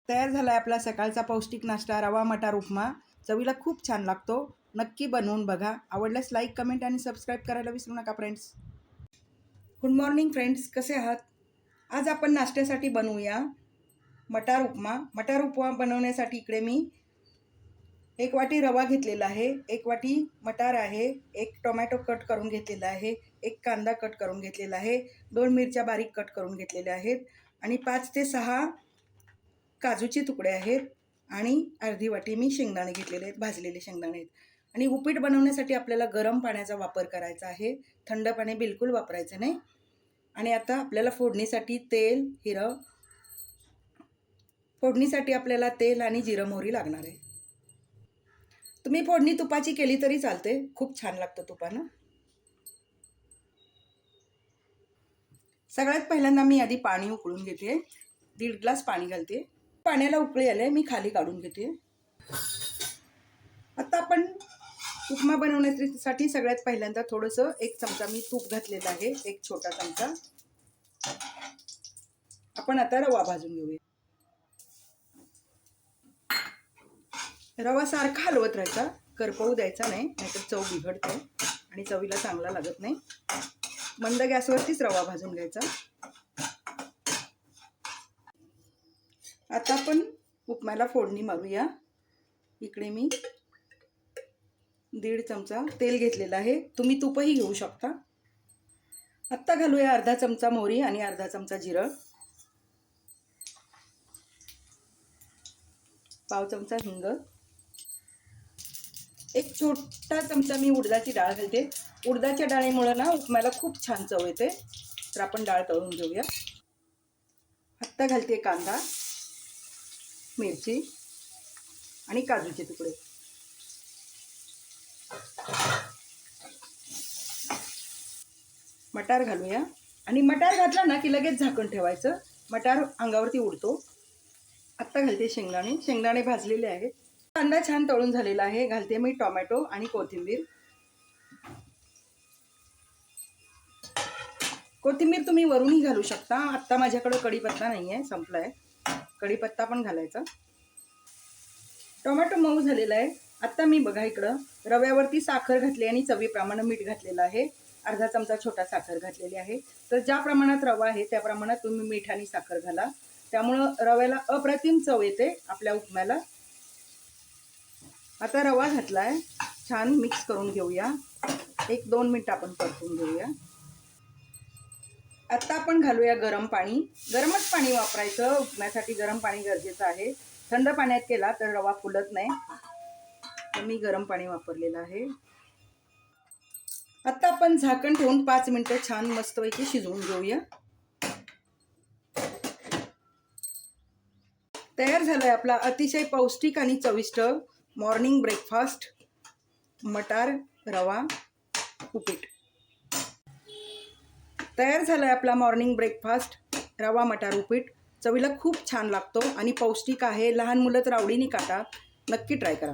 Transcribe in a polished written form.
तयार झाला आहे आपला सकाळचा पौष्टिक नाश्ता रवा मटार उपमा। चवीला खूप छान लागतो। नक्की बनवून बघा। आवडल्यास लाईक कमेंट आणि सबस्क्राईब करायला विसरू नका फ्रेंड्स। गुड मॉर्निंग फ्रेंड्स, कसे आहात? आज आपण नाश्त्यासाठी बनवूया मटार उपमा। मटार उपमा बनवण्यासाठी इकडे मी 1 वाटी रवा घेतलेला आहे, 1 वाटी मटार आहे, 1 टोमॅटो कट करून घेतलेला आहे, 1 कांदा कट करून घेतलेला आहे, 2 मिरच्या बारीक कट करून घेतलेल्या आहेत आणि 5 ते 6 काजूचे तुकडे आहेत आणि अर्धी वाटी मी शेंगदाणे घेतलेले आहेत, भाजलेले शेंगदाणे आहेत। आणि उपीट बनवण्यासाठी आपल्याला गरम पाण्याचा वापर करायचा आहे, थंड पाणी बिलकुल वापरायचं नाही। आणि आता आपल्याला फोडणीसाठी तेल, हिरं, फोडणीसाठी आपल्याला तेल आणि जिरं मोहरी लागणार आहे। तुम्ही फोडणी तुपाची केली तरी चालते, खूप छान लागतं तुपानं। सगळ्यात पहिल्यांदा मी आधी पाणी उकळून घेते, 1.5 ग्लास पाणी घालते। पाण्याला उकळी आले, मी खाली काढून घेते। आता आपण उपमा बनवण्यासाठी सगळ्यात पहिल्यांदा थोडंसं 1 चमचा मी तूप घातलेलं आहे, 1 छोटा चमचा। आपण आता रवा भाजून घेऊया। रवा सारखा हलवत राहायचा, करपवू द्यायचा नाही, नाहीतर चव बिघडते आणि चवीला चांगला लागत नाही। मंद गॅसवरतीच रवा भाजून घ्यायचा। आता आपण उपम्याला फोडणी मारूया। इकडे मी 1.5 चमचा तेल घेतलेलं आहे, तुम्ही तूपही घेऊ शकता। आता घालूया अर्धा चमचा मोहरी आणि अर्धा चमचा जिरं, पाव चमचा हिंग, 1 छोटा चमचा मी उडदाची डाळ घालते। उडदाच्या डाळीमुळे ना उपम्याला खूप छान चव येते, तर आपण डाळ तळून घेऊया। आता घालते कांदा, मिरची आणि काजूचे तुकडे। मटार घालूया आणि मटार घातला ना की लगेच झाकण ठेवायचं, मटार अंगावरती उडतो। आता घालते शेंगदाणे, शेंगदाणे भाजलेले आहेत। कांदा छान तळून झालेला आहे, घालते मी टोमॅटो आणि कोथिंबीर। कोथिंबीर तुम्ही वरूनही घालू शकता, आता माझ्याकडे कढीपत्ता नाही आहे, संपलाय, कढीपत्ता पण घालायचा। टोमॅटो मऊ झालेला आहे। आता मी बघा इकडं रव्यावरती साखर घातली आणि चवीप्रमाणे मीठ घातलेलं आहे, अर्धा चमचा छोटा साखर घातलेली आहे। तर ज्या प्रमाणात रवा आहे त्या प्रमाणात तुम्ही मीठ आणि साखर घाला, त्यामुळं रव्याला अप्रतिम चव येते आपल्या उपम्याला। आता रवा घातलाय, छान मिक्स करून घेऊया, 1-2 मिनिट आपण परतून घेऊया। आता आपण घालूया गरम पाणी, गरमच पाणी वापरायचं, उपम्यासाठी गरम पाणी गरजेचं आहे। थंड पाण्यात केला तर रवा फुलत नाही, तर मी गरम पाणी वापरलेलं आहे। आता आपण झाकण ठेवून 5 मिनिटं छान मस्तपैकी शिजवून घेऊया। तयार झालाय आपला अतिशय पौष्टिक आणि चविष्ट मॉर्निंग ब्रेकफास्ट मटार रवा उपीट। तयार झालाय आपला मॉर्निंग ब्रेकफास्ट रवा मटार उपीट। चवीला खूप छान लागतो आणि पौष्टिक आहे, लहान मुलं तर आवडीने खातात, नक्की ट्राय करा।